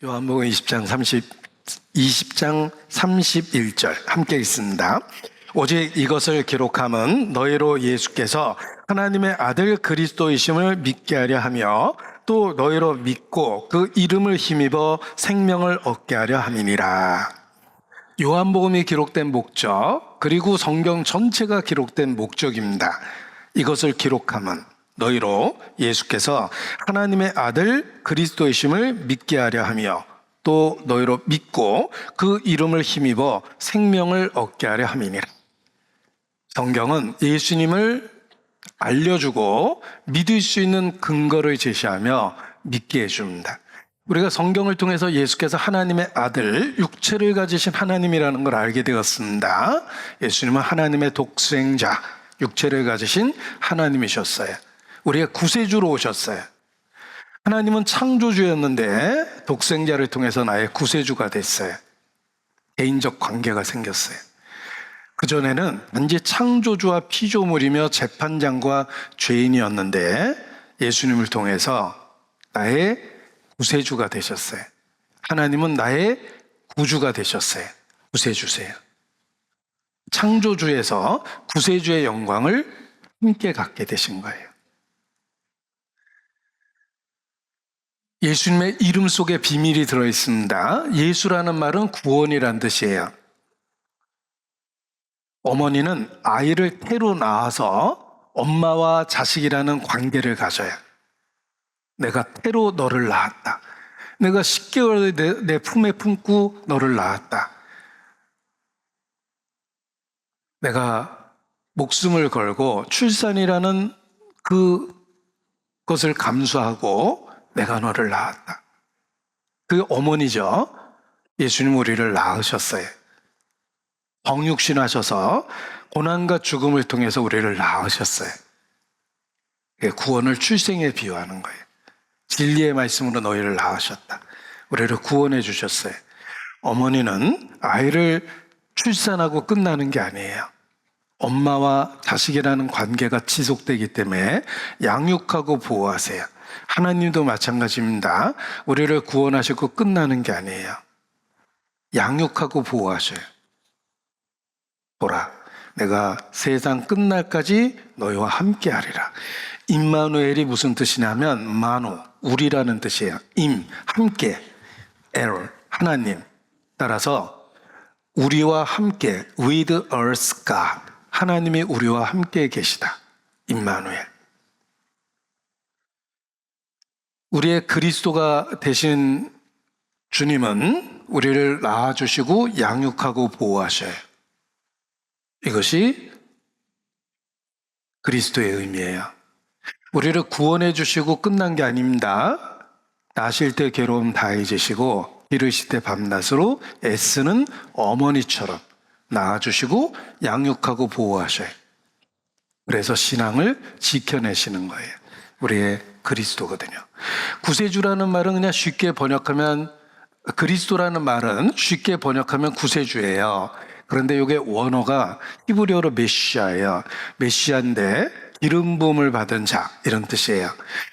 요한복음 20장 31절 함께 읽습니다. 오직 이것을 기록함은 너희로 예수께서 하나님의 아들 그리스도이심을 믿게 하려 하며 또 너희로 믿고 그 이름을 힘입어 생명을 얻게 하려 함이니라. 요한복음이 기록된 목적, 그리고 성경 전체가 기록된 목적입니다. 이것을 기록함은 너희로 예수께서 하나님의 아들 그리스도이심을 믿게 하려 하며 또 너희로 믿고 그 이름을 힘입어 생명을 얻게 하려 함이니라. 성경은 예수님을 알려주고 믿을 수 있는 근거를 제시하며 믿게 해줍니다. 우리가 성경을 통해서 예수께서 하나님의 아들, 육체를 가지신 하나님이라는 걸 알게 되었습니다. 예수님은 하나님의 독생자, 육체를 가지신 하나님이셨어요. 우리의 구세주로 오셨어요. 하나님은 창조주였는데 독생자를 통해서 나의 구세주가 됐어요. 개인적 관계가 생겼어요. 그전에는 단지 창조주와 피조물이며 재판장과 죄인이었는데 예수님을 통해서 나의 구세주가 되셨어요. 하나님은 나의 구주가 되셨어요. 구세주세요. 창조주에서 구세주의 영광을 함께 갖게 되신 거예요. 예수님의 이름 속에 비밀이 들어있습니다. 예수라는 말은 구원이란 뜻이에요. 어머니는 아이를 태로 낳아서 엄마와 자식이라는 관계를 가져요. 내가 태로 너를 낳았다. 내가 10개월 내 품에 품고 너를 낳았다. 내가 목숨을 걸고 출산이라는 그것을 감수하고 내가 너를 낳았다. 그 어머니죠. 예수님 우리를 낳으셨어요. 정육신하셔서 고난과 죽음을 통해서 우리를 낳으셨어요. 구원을 출생에 비유하는 거예요. 진리의 말씀으로 너희를 낳으셨다. 우리를 구원해 주셨어요. 어머니는 아이를 출산하고 끝나는 게 아니에요. 엄마와 자식이라는 관계가 지속되기 때문에 양육하고 보호하세요. 하나님도 마찬가지입니다. 우리를 구원하시고 끝나는 게 아니에요. 양육하고 보호하셔요. 보라, 내가 세상 끝날까지 너희와 함께 하리라. 임마누엘이 무슨 뜻이냐면 마누, 우리라는 뜻이에요. 임, 함께, 엘, 하나님. 따라서 우리와 함께, with us God, 하나님이 우리와 함께 계시다. 임마누엘. 우리의 그리스도가 되신 주님은 우리를 낳아주시고 양육하고 보호하셔요. 이것이 그리스도의 의미예요. 우리를 구원해 주시고 끝난 게 아닙니다. 나실 때 괴로움 다 잊으시고 기르실 때 밤낮으로 애쓰는 어머니처럼 낳아주시고 양육하고 보호하셔요. 그래서 신앙을 지켜내시는 거예요. 우리의 그리스도거든요. 구세주라는 말은 그냥 쉽게 번역하면, 그리스도라는 말은 쉽게 번역하면 구세주예요. 그런데 이게 원어가 히브리어로 메시아예요. 메시아인데 기름 부음을 받은 자, 이런 뜻이에요.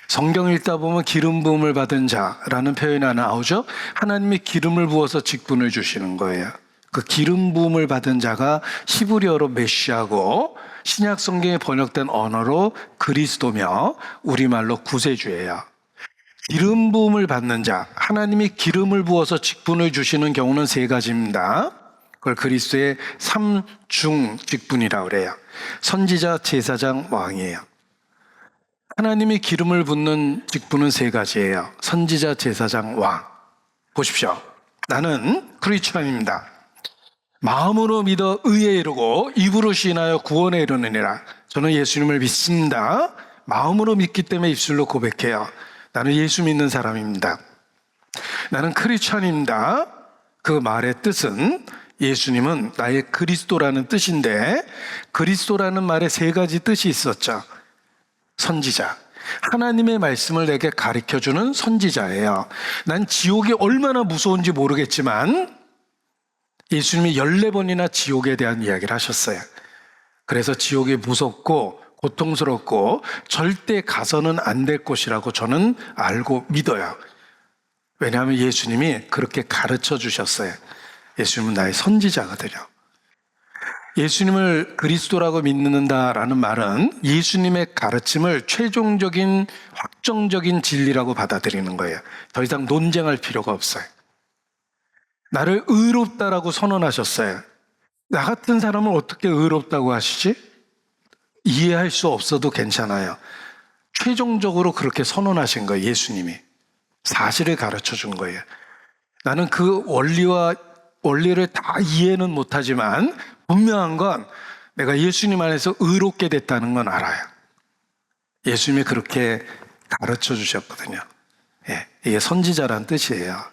성경 읽다 보면 기름 부음을 받은 자라는 표현이 하나 나오죠. 하나님이 기름을 부어서 직분을 주시는 거예요. 그 기름 부음을 받은 자가 히브리어로 메시아고 신약 성경에 번역된 언어로 그리스도며 우리말로 구세주예요. 기름 부음을 받는 자, 하나님이 기름을 부어서 직분을 주시는 경우는 세 가지입니다. 그걸 그리스도의 삼중 직분이라고 그래요. 선지자, 제사장, 왕이에요. 하나님이 기름을 붓는 직분은 세 가지예요. 선지자, 제사장, 왕. 보십시오. 나는 크리스천입니다. 마음으로 믿어 의에 이르고 입으로 시인하여 구원에 이르느니라. 저는 예수님을 믿습니다. 마음으로 믿기 때문에 입술로 고백해요. 나는 예수 믿는 사람입니다. 나는 크리스천입니다. 그 말의 뜻은 예수님은 나의 그리스도라는 뜻인데, 그리스도라는 말에 세 가지 뜻이 있었죠. 선지자, 하나님의 말씀을 내게 가르쳐주는 선지자예요. 난 지옥이 얼마나 무서운지 모르겠지만 예수님이 14번이나 지옥에 대한 이야기를 하셨어요. 그래서 지옥이 무섭고 고통스럽고 절대 가서는 안 될 곳이라고 저는 알고 믿어요. 왜냐하면 예수님이 그렇게 가르쳐 주셨어요. 예수님은 나의 선지자거든요. 예수님을 그리스도라고 믿는다라는 말은 예수님의 가르침을 최종적인 확정적인 진리라고 받아들이는 거예요. 더 이상 논쟁할 필요가 없어요. 나를 의롭다라고 선언하셨어요. 나 같은 사람을 어떻게 의롭다고 하시지? 이해할 수 없어도 괜찮아요. 최종적으로 그렇게 선언하신 거예요, 예수님이. 사실을 가르쳐 준 거예요. 나는 그 원리를 다 이해는 못하지만 분명한 건 내가 예수님 안에서 의롭게 됐다는 건 알아요. 예수님이 그렇게 가르쳐 주셨거든요. 예, 이게 선지자란 뜻이에요.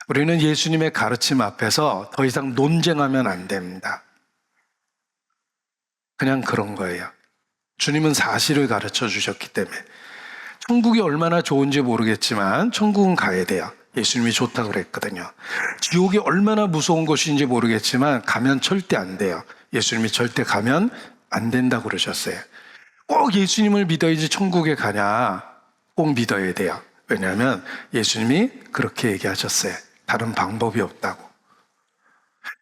우리는 예수님의 가르침 앞에서 더 이상 논쟁하면 안 됩니다. 그냥 그런 거예요. 주님은 사실을 가르쳐 주셨기 때문에. 천국이 얼마나 좋은지 모르겠지만 천국은 가야 돼요. 예수님이 좋다고 그랬거든요. 지옥이 얼마나 무서운 곳인지 모르겠지만 가면 절대 안 돼요. 예수님이 절대 가면 안 된다고 그러셨어요. 꼭 예수님을 믿어야지 천국에 가냐? 꼭 믿어야 돼요. 왜냐하면 예수님이 그렇게 얘기하셨어요. 다른 방법이 없다고.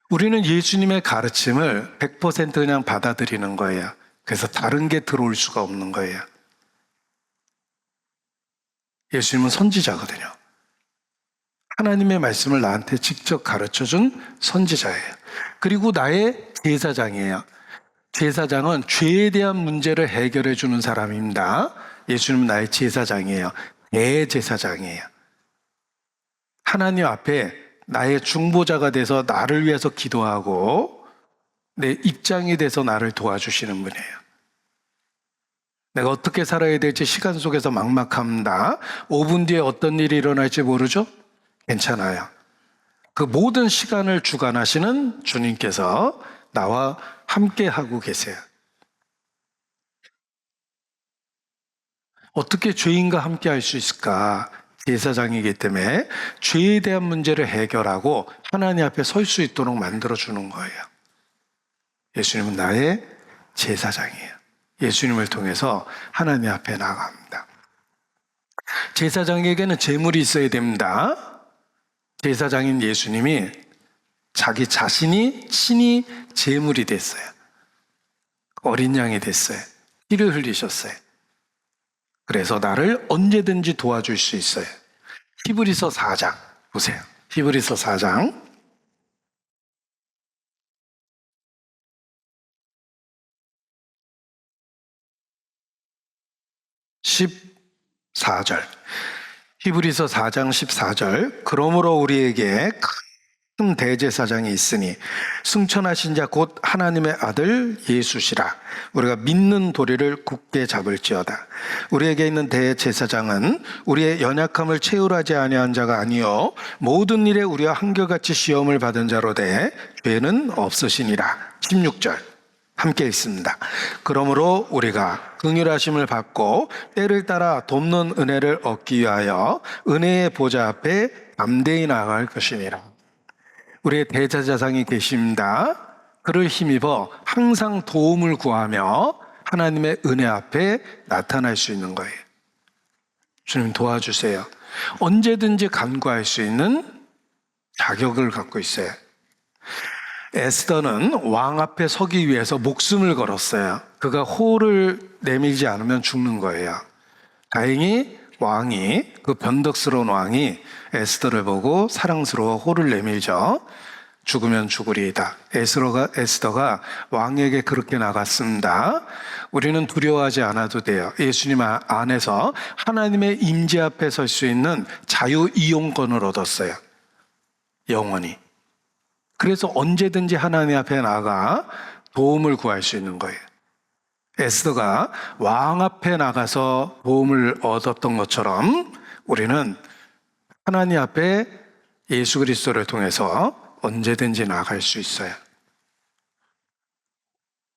우리는 예수님의 가르침을 100% 그냥 받아들이는 거예요. 그래서 다른 게 들어올 수가 없는 거예요. 예수님은 선지자거든요. 하나님의 말씀을 나한테 직접 가르쳐준 선지자예요. 그리고 나의 제사장이에요. 제사장은 죄에 대한 문제를 해결해 주는 사람입니다. 예수님은 나의 제사장이에요. 대제사장이에요. 하나님 앞에 나의 중보자가 돼서 나를 위해서 기도하고 내 입장이 돼서 나를 도와주시는 분이에요. 내가 어떻게 살아야 될지 시간 속에서 막막합니다. 5분 뒤에 어떤 일이 일어날지 모르죠? 괜찮아요. 그 모든 시간을 주관하시는 주님께서 나와 함께 하고 계세요. 어떻게 죄인과 함께 할 수 있을까? 제사장이기 때문에 죄에 대한 문제를 해결하고 하나님 앞에 설 수 있도록 만들어주는 거예요. 예수님은 나의 제사장이에요. 예수님을 통해서 하나님 앞에 나아갑니다. 제사장에게는 제물이 있어야 됩니다. 제사장인 예수님이 자기 자신이 친히 제물이 됐어요. 어린 양이 됐어요. 피를 흘리셨어요. 그래서 나를 언제든지 도와줄 수 있어요. 히브리서 4장 보세요. 히브리서 4장 14절. 히브리서 4장 14절. 그러므로 우리에게 큰 대제사장이 있으니 승천하신 자 곧 하나님의 아들 예수시라. 우리가 믿는 도리를 굳게 잡을지어다. 우리에게 있는 대제사장은 우리의 연약함을 채울하지 아니한 자가 아니요 모든 일에 우리와 한결같이 시험을 받은 자로 돼 죄는 없으시니라. 16절 함께 있습니다. 그러므로 우리가 긍휼하심을 받고 때를 따라 돕는 은혜를 얻기 위하여 은혜의 보좌 앞에 담대히 나아갈 것이니라. 우리의 대제사장이 계십니다. 그를 힘입어 항상 도움을 구하며 하나님의 은혜 앞에 나타날 수 있는 거예요. 주님 도와주세요. 언제든지 간구할 수 있는 자격을 갖고 있어요. 에스더는 왕 앞에 서기 위해서 목숨을 걸었어요. 그가 호를 내밀지 않으면 죽는 거예요. 다행히 왕이, 그 변덕스러운 왕이 에스더를 보고 사랑스러워 호를 내밀죠. 죽으면 죽으리이다. 에스더가 왕에게 그렇게 나갔습니다. 우리는 두려워하지 않아도 돼요. 예수님 안에서 하나님의 임재 앞에 설 수 있는 자유 이용권을 얻었어요. 영원히. 그래서 언제든지 하나님 앞에 나가 도움을 구할 수 있는 거예요. 에스더가 왕 앞에 나가서 도움을 얻었던 것처럼 우리는 하나님 앞에 예수 그리스도를 통해서 언제든지 나갈 수 있어요.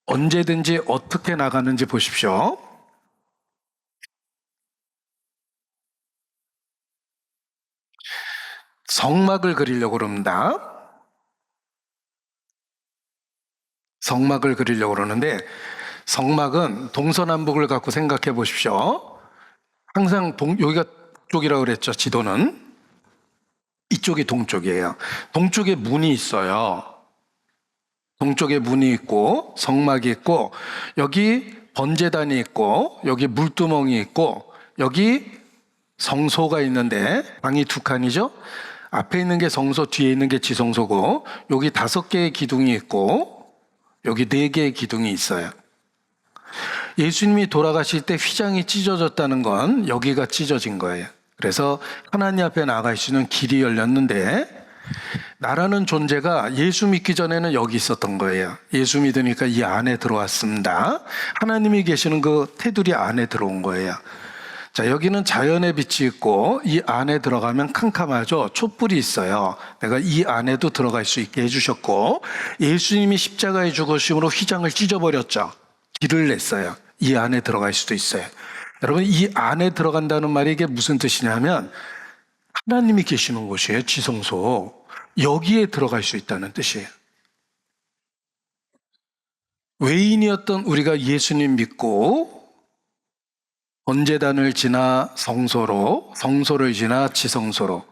언제든지 어떻게 나가는지 보십시오. 성막을 그리려고 그럽니다. 성막을 그리려고 그러는데 성막은 동서남북을 갖고 생각해 보십시오. 항상 여기가 북쪽이라고 그랬죠. 지도는 이쪽이 동쪽이에요. 동쪽에 문이 있어요. 동쪽에 문이 있고 성막이 있고 여기 번제단이 있고 여기 물두멍이 있고 여기 성소가 있는데 방이 두 칸이죠. 앞에 있는 게 성소, 뒤에 있는 게 지성소고 여기 5개의 기둥이 있고 여기 4개의 기둥이 있어요. 예수님이 돌아가실 때 휘장이 찢어졌다는 건 여기가 찢어진 거예요. 그래서 하나님 앞에 나갈 수 있는 길이 열렸는데 나라는 존재가 예수 믿기 전에는 여기 있었던 거예요. 예수 믿으니까 이 안에 들어왔습니다. 하나님이 계시는 그 테두리 안에 들어온 거예요. 자, 여기는 자연의 빛이 있고 이 안에 들어가면 캄캄하죠. 촛불이 있어요. 내가 이 안에도 들어갈 수 있게 해주셨고 예수님이 십자가에 죽으심으로 휘장을 찢어버렸죠. 길을 냈어요. 이 안에 들어갈 수도 있어요. 여러분, 이 안에 들어간다는 말이 이게 무슨 뜻이냐면 하나님이 계시는 곳이에요. 지성소. 여기에 들어갈 수 있다는 뜻이에요. 외인이었던 우리가 예수님 믿고 번제단을 지나 성소로, 성소를 지나 지성소로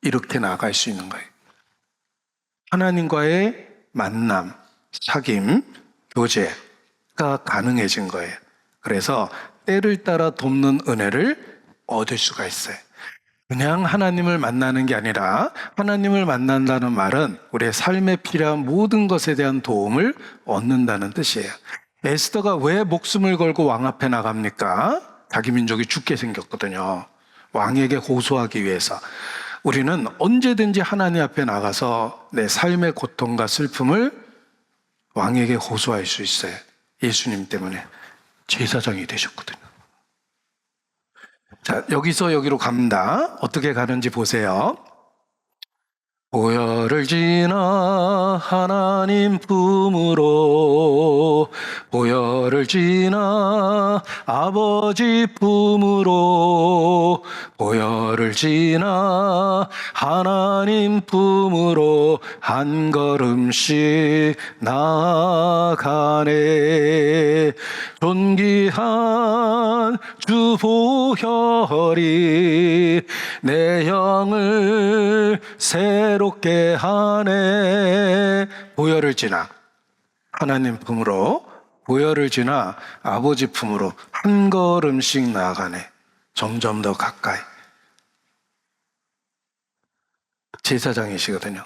이렇게 나아갈 수 있는 거예요. 하나님과의 만남, 사귐, 교제가 가능해진 거예요. 그래서 때를 따라 돕는 은혜를 얻을 수가 있어요. 그냥 하나님을 만나는 게 아니라 하나님을 만난다는 말은 우리의 삶에 필요한 모든 것에 대한 도움을 얻는다는 뜻이에요. 에스더가 왜 목숨을 걸고 왕 앞에 나갑니까? 자기 민족이 죽게 생겼거든요. 왕에게 호소하기 위해서. 우리는 언제든지 하나님 앞에 나가서 내 삶의 고통과 슬픔을 왕에게 호소할 수 있어요. 예수님 때문에 제사장이 되셨거든요. 자, 여기서 여기로 갑니다. 어떻게 가는지 보세요. 보혈을 지나 하나님 품으로, 보혈을 지나 아버지 품으로, 보혈을 지나 하나님 품으로 한 걸음씩 나아가네. 존귀한 주 보혈이 내 영을 새롭게 하네. 보혈을 지나 하나님 품으로, 보혈을 지나 아버지 품으로 한 걸음씩 나아가네. 점점 더 가까이. 제사장이시거든요.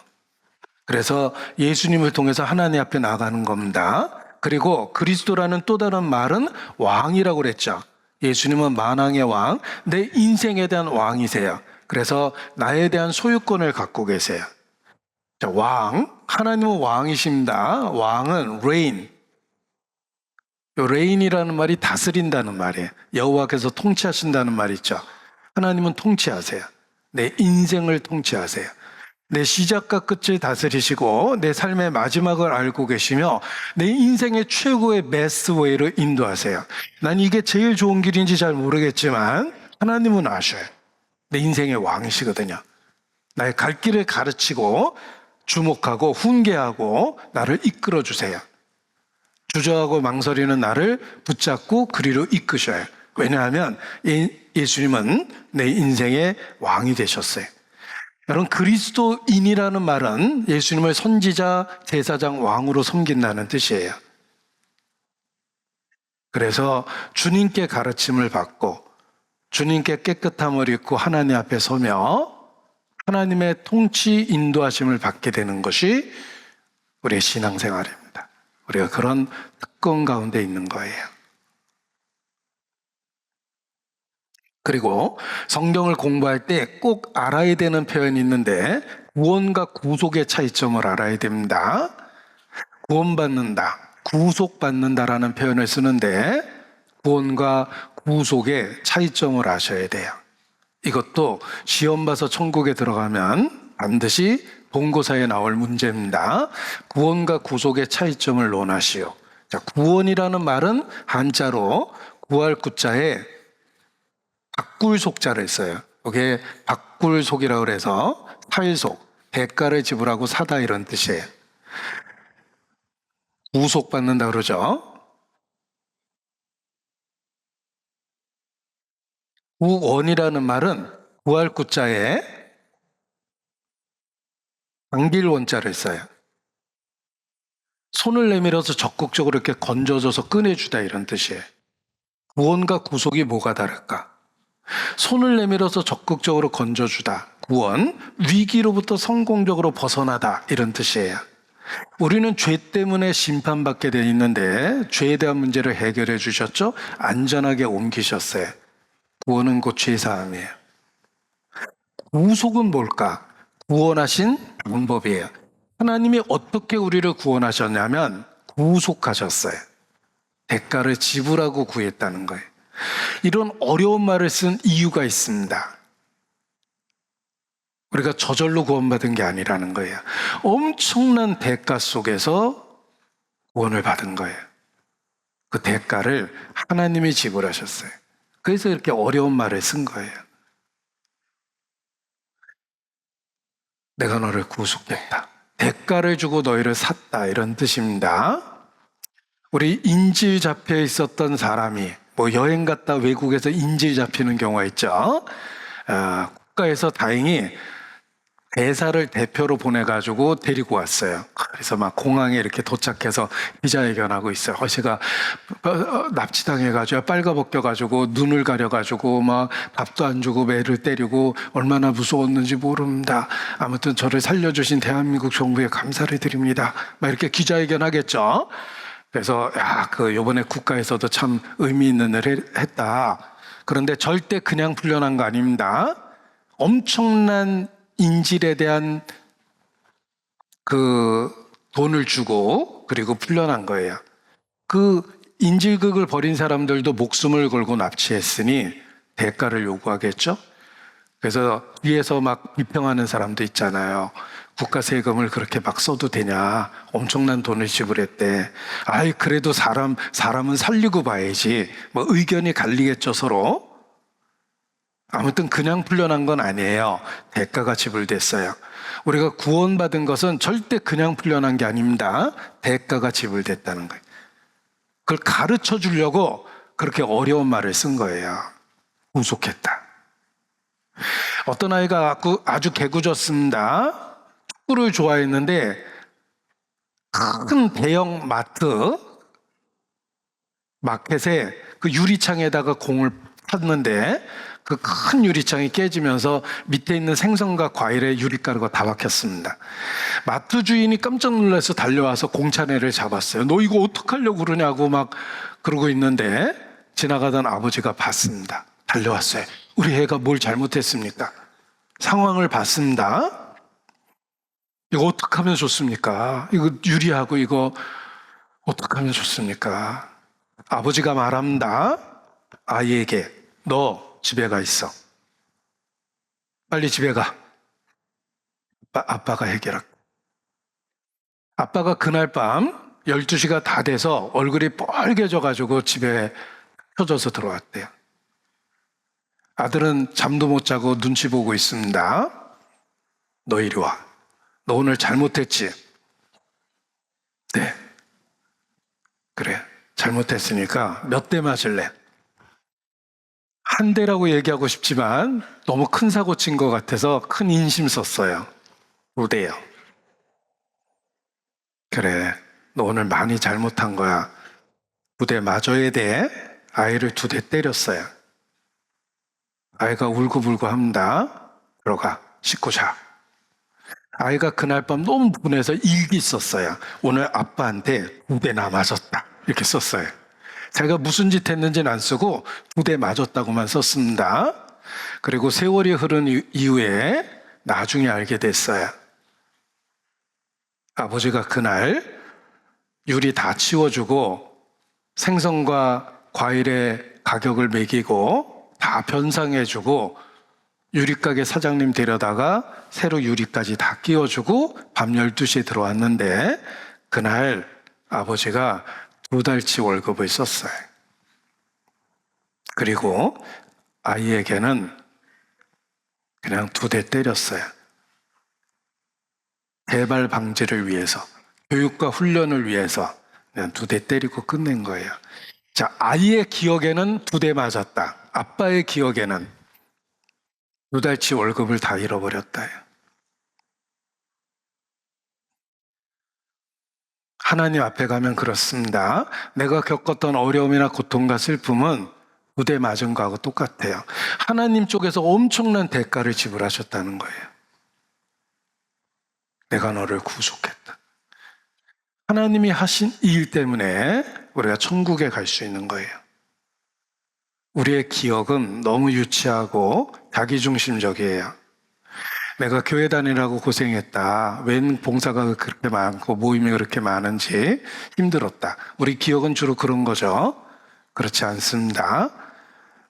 그래서 예수님을 통해서 하나님 앞에 나가는 겁니다. 그리고 그리스도라는 또 다른 말은 왕이라고 그랬죠. 예수님은 만왕의 왕, 내 인생에 대한 왕이세요. 그래서 나에 대한 소유권을 갖고 계세요. 자, 왕, 하나님은 왕이십니다. 왕은 reign. 요 reign이라는 말이 다스린다는 말이에요. 여호와께서 통치하신다는 말이 있죠. 하나님은 통치하세요. 내 인생을 통치하세요. 내 시작과 끝을 다스리시고 내 삶의 마지막을 알고 계시며 내 인생의 최고의 베스트 웨이를 인도하세요. 난 이게 제일 좋은 길인지 잘 모르겠지만 하나님은 아셔요. 내 인생의 왕이시거든요. 나의 갈 길을 가르치고 주목하고 훈계하고 나를 이끌어 주세요. 주저하고 망설이는 나를 붙잡고 그리로 이끄셔요. 왜냐하면 예수님은 내 인생의 왕이 되셨어요. 여러분, 그리스도인이라는 말은 예수님을 선지자, 제사장, 왕으로 섬긴다는 뜻이에요. 그래서 주님께 가르침을 받고 주님께 깨끗함을 입고 하나님 앞에 서며 하나님의 통치 인도하심을 받게 되는 것이 우리의 신앙생활입니다. 우리가 그런 특권 가운데 있는 거예요. 그리고 성경을 공부할 때 꼭 알아야 되는 표현이 있는데 구원과 구속의 차이점을 알아야 됩니다. 구원받는다, 구속받는다라는 표현을 쓰는데 구원과 구속의 차이점을 아셔야 돼요. 이것도 시험 봐서 천국에 들어가면 반드시 본고사에 나올 문제입니다. 구원과 구속의 차이점을 논하시오. 자, 구원이라는 말은 한자로 구할 구자에 박굴속자를 써요. 이게 박굴속이라고 해서 탈속, 대가를 지불하고 사다 이런 뜻이에요. 구속받는다 그러죠. 구원이라는 말은 구할 구자에 당길 원자를 써요. 손을 내밀어서 적극적으로 이렇게 건져줘서 꺼내주다 이런 뜻이에요. 구원과 구속이 뭐가 다를까? 손을 내밀어서 적극적으로 건져주다. 구원, 위기로부터 성공적으로 벗어나다 이런 뜻이에요. 우리는 죄 때문에 심판받게 돼 있는데 죄에 대한 문제를 해결해 주셨죠? 안전하게 옮기셨어요. 구원은 곧 죄사함이에요. 구속은 뭘까? 구원하신 방법이에요. 하나님이 어떻게 우리를 구원하셨냐면 구속하셨어요. 대가를 지불하고 구했다는 거예요. 이런 어려운 말을 쓴 이유가 있습니다. 우리가 저절로 구원받은 게 아니라는 거예요. 엄청난 대가 속에서 구원을 받은 거예요. 그 대가를 하나님이 지불하셨어요. 그래서 이렇게 어려운 말을 쓴 거예요. 내가 너를 구속했다. 대가를 주고 너희를 샀다. 이런 뜻입니다. 우리 인질 잡혀 있었던 사람이 뭐 여행 갔다 외국에서 인질 잡히는 경우가 있죠. 국가에서 다행히 대사를 대표로 보내가지고 데리고 왔어요. 그래서 막 공항에 이렇게 도착해서 기자회견하고 있어요. 제가 납치당해가지고 빨가벗겨가지고 눈을 가려가지고 막 밥도 안 주고 매를 때리고 얼마나 무서웠는지 모릅니다. 아무튼 저를 살려주신 대한민국 정부에 감사를 드립니다. 막 이렇게 기자회견 하겠죠. 그래서 요번에 국가에서도 참 의미 있는 일을 했다. 그런데 절대 그냥 풀려난 거 아닙니다. 엄청난 인질에 대한 그 돈을 주고 그리고 풀려난 거예요. 그 인질극을 벌인 사람들도 목숨을 걸고 납치했으니 대가를 요구하겠죠. 그래서 위에서 막 비평하는 사람도 있잖아요. 국가 세금을 그렇게 막 써도 되냐. 엄청난 돈을 지불했대. 그래도 사람은 살리고 봐야지. 뭐 의견이 갈리겠죠, 서로. 아무튼 그냥 풀려난 건 아니에요. 대가가 지불됐어요. 우리가 구원받은 것은 절대 그냥 풀려난 게 아닙니다. 대가가 지불됐다는 거예요. 그걸 가르쳐 주려고 그렇게 어려운 말을 쓴 거예요. 구속했다. 어떤 아이가 아주 개구졌습니다. 축구를 좋아했는데 큰 대형 마켓에 그 유리창에다가 공을 팠는데 그 큰 유리창이 깨지면서 밑에 있는 생선과 과일에 유리가루가 다 박혔습니다. 마트 주인이 깜짝 놀라서 달려와서 공차내를 잡았어요. 너 이거 어떡하려고 그러냐고 막 그러고 있는데 지나가던 아버지가 봤습니다. 달려왔어요. 우리 애가 뭘 잘못했습니까? 상황을 봤습니다. 이거 어떡하면 좋습니까? 이거 유리하고 이거 어떡하면 좋습니까? 아버지가 말합니다. 아이에게 너 집에 가 있어. 빨리 집에 가. 아빠가 해결할게. 아빠가 그날 밤 12시가 다 돼서 얼굴이 빨개져가지고 집에 펴져서 들어왔대요. 아들은 잠도 못 자고 눈치 보고 있습니다. 너 이리 와. 너 오늘 잘못했지? 네. 그래. 잘못했으니까 몇 대 맞을래? 한 대라고 얘기하고 싶지만 너무 큰 사고 친 것 같아서 큰 인심 썼어요. 2대요. 그래, 너 오늘 많이 잘못한 거야. 2대 맞아야 돼. 아이를 2대 때렸어요. 아이가 울고불고 합니다. 들어가, 씻고 자. 아이가 그날 밤 너무 분해서 일기 썼어요. 오늘 아빠한테 2대나 맞았다. 이렇게 썼어요. 자기가 무슨 짓 했는지는 안 쓰고 2대 맞았다고만 썼습니다. 그리고 세월이 흐른 이후에 나중에 알게 됐어요. 아버지가 그날 유리 다 치워주고 생선과 과일의 가격을 매기고 다 변상해주고 유리가게 사장님 데려다가 새로 유리까지 다 끼워주고 밤 12시에 들어왔는데 그날 아버지가 2달치 월급을 썼어요. 그리고 아이에게는 그냥 2대 때렸어요. 재발 방지를 위해서, 교육과 훈련을 위해서 그냥 2대 때리고 끝낸 거예요. 자, 아이의 기억에는 2대 맞았다. 아빠의 기억에는 2달치 월급을 다 잃어버렸다. 하나님 앞에 가면 그렇습니다. 내가 겪었던 어려움이나 고통과 슬픔은 부대 맞은 거하고 똑같아요. 하나님 쪽에서 엄청난 대가를 지불하셨다는 거예요. 내가 너를 구속했다. 하나님이 하신 일 때문에 우리가 천국에 갈 수 있는 거예요. 우리의 기억은 너무 유치하고 자기중심적이에요. 내가 교회 다니라고 고생했다. 웬 봉사가 그렇게 많고 모임이 그렇게 많은지 힘들었다. 우리 기억은 주로 그런 거죠. 그렇지 않습니다.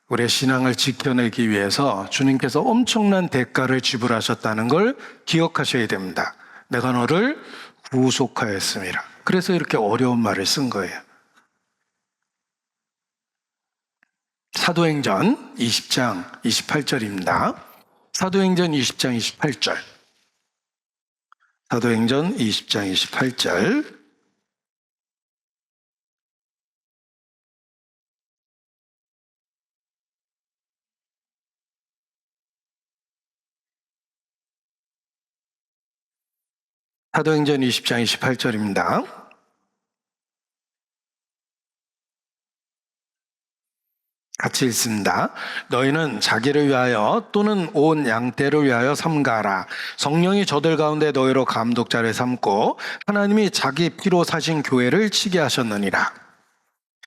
우리의 신앙을 지켜내기 위해서 주님께서 엄청난 대가를 지불하셨다는 걸 기억하셔야 됩니다. 내가 너를 구속하였습니다. 그래서 이렇게 어려운 말을 쓴 거예요. 사도행전 20장 28절입니다. 사도행전 20장 28절. 사도행전 20장 28절. 사도행전 20장 28절입니다. 같이 읽습니다. 너희는 자기를 위하여 또는 온 양떼를 위하여 삼가라. 성령이 저들 가운데 너희로 감독자를 삼고 하나님이 자기 피로 사신 교회를 치게 하셨느니라.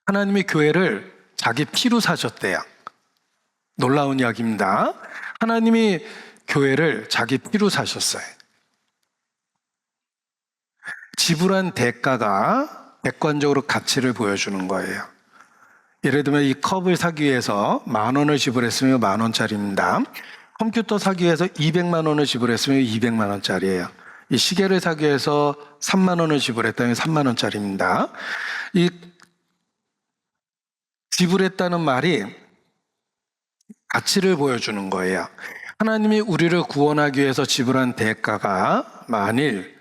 하나님이 교회를 자기 피로 사셨대요. 놀라운 이야기입니다. 하나님이 교회를 자기 피로 사셨어요. 지불한 대가가 객관적으로 가치를 보여주는 거예요. 예를 들면 이 컵을 사기 위해서 10,000원을 지불했으면 10,000원짜리입니다. 컴퓨터 사기 위해서 200만 원을 지불했으면 200만 원짜리예요. 이 시계를 사기 위해서 3만 원을 지불했다면 3만 원짜리입니다. 이 지불했다는 말이 가치를 보여주는 거예요. 하나님이 우리를 구원하기 위해서 지불한 대가가 만일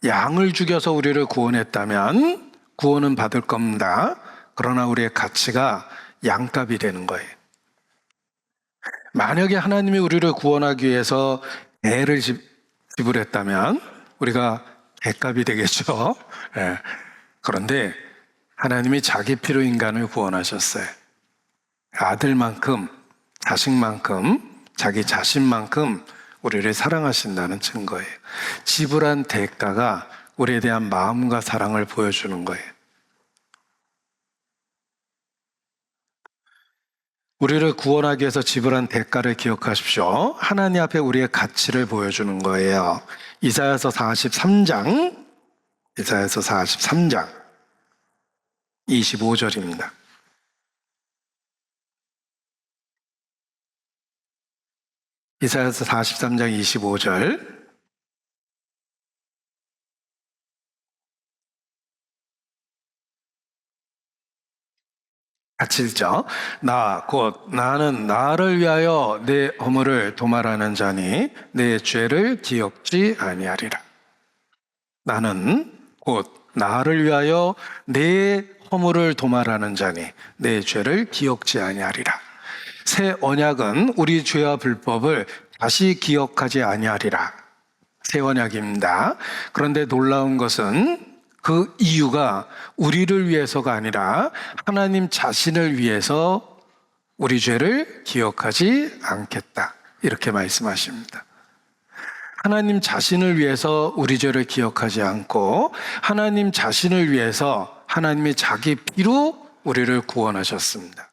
양을 죽여서 우리를 구원했다면 구원은 받을 겁니다. 그러나 우리의 가치가 양값이 되는 거예요. 만약에 하나님이 우리를 구원하기 위해서 애를 지불했다면 우리가 개값이 되겠죠. 네. 그런데 하나님이 자기 피로 인간을 구원하셨어요. 아들만큼, 자식만큼, 자기 자신만큼 우리를 사랑하신다는 증거예요. 지불한 대가가 우리에 대한 마음과 사랑을 보여주는 거예요. 우리를 구원하기 위해서 지불한 대가를 기억하십시오. 하나님 앞에 우리의 가치를 보여주는 거예요. 이사야서 43장 25절입니다. 이사야서 43장 25절. 같이 읽죠. 나는 나를 위하여 내 허물을 도말하는 자니 내 죄를 기억지 아니하리라. 나는 곧 나를 위하여 내 허물을 도말하는 자니 내 죄를 기억지 아니하리라. 새 언약은 우리 죄와 불법을 다시 기억하지 아니하리라. 새 언약입니다. 그런데 놀라운 것은 그 이유가 우리를 위해서가 아니라 하나님 자신을 위해서 우리 죄를 기억하지 않겠다. 이렇게 말씀하십니다. 하나님 자신을 위해서 우리 죄를 기억하지 않고 하나님 자신을 위해서 하나님이 자기 피로 우리를 구원하셨습니다.